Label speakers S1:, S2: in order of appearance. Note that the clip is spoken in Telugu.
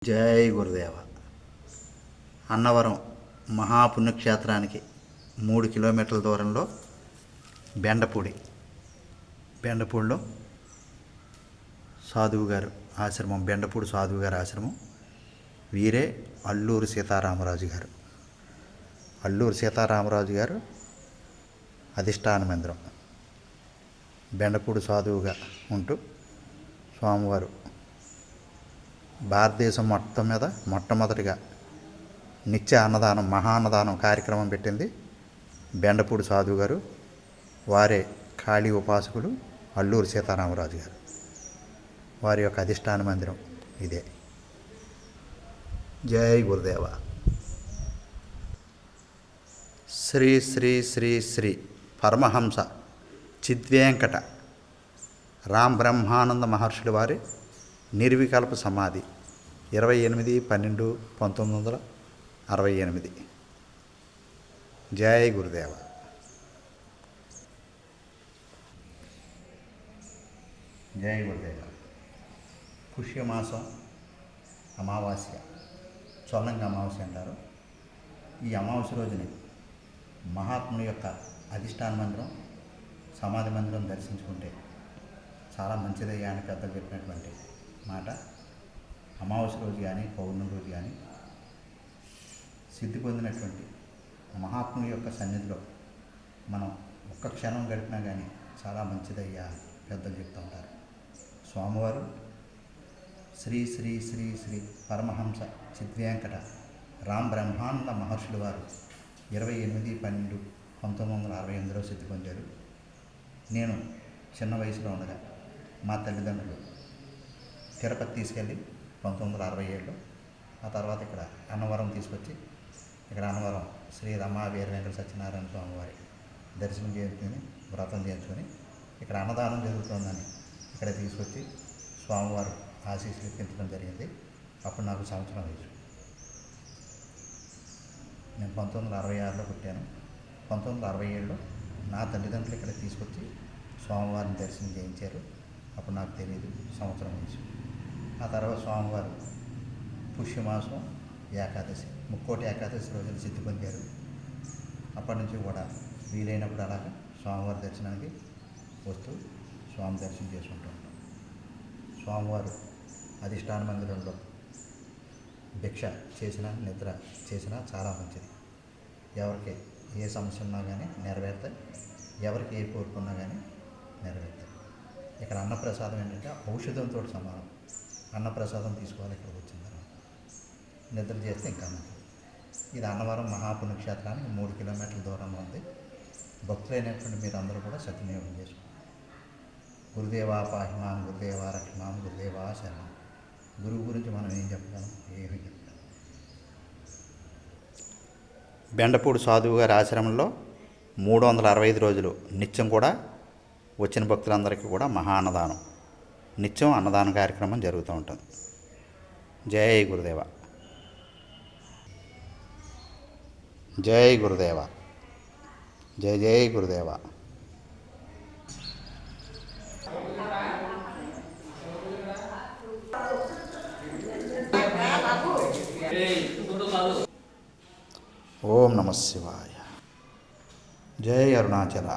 S1: జై గురుదేవ. అన్నవరం మహాపుణ్యక్షేత్రానికి 3 కిలోమీటర్ల దూరంలో బెండపూడిలో సాధువు గారు ఆశ్రమం, బెండపూడి సాధువు గారి ఆశ్రమం. వీరే అల్లూరి సీతారామరాజు గారు. అల్లూరి సీతారామరాజు గారు అధిష్టాన మందిరం. బెండపూడి సాధువుగా ఉంటూ స్వామివారు భారతదేశం మొత్తం మీద మొట్టమొదటిగా నిత్య అన్నదానం, మహాన్నదానం కార్యక్రమం పెట్టింది బెండపూడి సాధువు గారు. వారే ఖాళీ ఉపాసకులు అల్లూరి సీతారామరాజు గారు. వారి యొక్క అధిష్టాన మందిరం ఇదే. జై గురుదేవ. శ్రీ శ్రీ శ్రీ శ్రీ పరమహంస చిద్వేంకట రామ్ బ్రహ్మానంద మహర్షుల వారి నిర్వికల్ప సమాధి 28/12/1968. జై గురుదేవ. జై గురుదేవ. పుష్యమాసం అమావాస్య, చొల్లంగి అమావాస్య అంటారు. ఈ అమావాస్య రోజుని మహాత్ముని యొక్క అధిష్టాన మందిరం, సమాధి మందిరం దర్శించుకుంటే చాలా మంచిదయ్యా అని పెద్దలు చెప్పినటువంటి మాట. అమావాస్య రోజు కానీ పౌర్ణమి రోజు కానీ సిద్ధి పొందినటువంటి మహాత్ముని యొక్క సన్నిధిలో మనం ఒక్క క్షణం గడిపినా కానీ చాలా మంచిదయ్యా పెద్దలు చెప్తూ ఉంటారు. స్వామివారు శ్రీ శ్రీ శ్రీ శ్రీ పరమహంస చిద్వేంకట రామ్ బ్రహ్మానంద మహర్షుల వారు 28/12/1968లో సిద్ధి పొందారు. నేను చిన్న వయసులో ఉండగా మా తల్లిదండ్రులు తిరుపతి తీసుకెళ్ళి 1967లో, ఆ తర్వాత ఇక్కడ అన్నవరం తీసుకొచ్చి ఇక్కడ అన్నవరం శ్రీ రమా వీర వెంకట సత్యనారాయణ స్వామి వారి దర్శనం చేసుకుని వ్రతం చేసుకొని ఇక్కడ అన్నదానం జరుగుతుందని ఇక్కడ తీసుకొచ్చి స్వామివారు ఆశీస్సులు పెంచడం జరిగింది. అప్పుడు నాకు సంవత్సరం వయసు. నేను 1966లో పుట్టాను. 1967లో నా తల్లిదండ్రులు ఇక్కడ తీసుకొచ్చి స్వామివారిని దర్శనం చేయించారు. అప్పుడు నాకు తెలియదు, సంవత్సరం వయసు. ఆ తర్వాత స్వామివారు పుష్యమాసం ఏకాదశి, ముక్కోటి ఏకాదశి రోజులు సిద్ధి పొందారు. అప్పటి నుంచి కూడా వీలైనప్పుడు అలాగా స్వామివారి దర్శనానికి వస్తూ స్వామి దర్శనం చేసుకుంటూ ఉంటాం. స్వామివారు అధిష్టాన మందిరంలో భిక్ష చేసినా, నిద్ర చేసినా చాలా మంచిది. ఎవరికి ఏ సమస్య ఉన్నా కానీ నెరవేరుతాయి, ఎవరికి ఏ కోరుకున్నా కానీ నెరవేరుతాయి. ఇక్కడ అన్నప్రసాదం ఏంటంటే ఔషధంతో సమానం. అన్నప్రసాదం తీసుకోవాలి ఇక్కడికి వచ్చిన తర్వాత. నిద్ర చేస్తే ఇంకా మంచిది. ఇది అన్నవరం మహాపుణ్యక్షేత్రానికి 3 కిలోమీటర్ల దూరంలో ఉంది. భక్తులైనటువంటి మీరు అందరూ కూడా సద్వినియోగం చేసుకోండి. గురుదేవా పాహిమాం, గురుదేవా రక్షమాం, గురుదేవా శరణం. గురువు గురించి మనం ఏం చెప్పగలం? ఏమీ చెప్పగలం. బెండపూడి సాధువు గారి ఆశ్రమంలో 365 రోజులు నిత్యం కూడా వచ్చిన భక్తులందరికీ కూడా మహా అన్నదానం, నిత్యం అన్నదాన కార్యక్రమం జరుగుతూ ఉంటుంది. జై గురుదేవ. జై గురుదేవ. జై జై గురుదేవ. ఓం నమః శివాయ. జై అరుణాచల.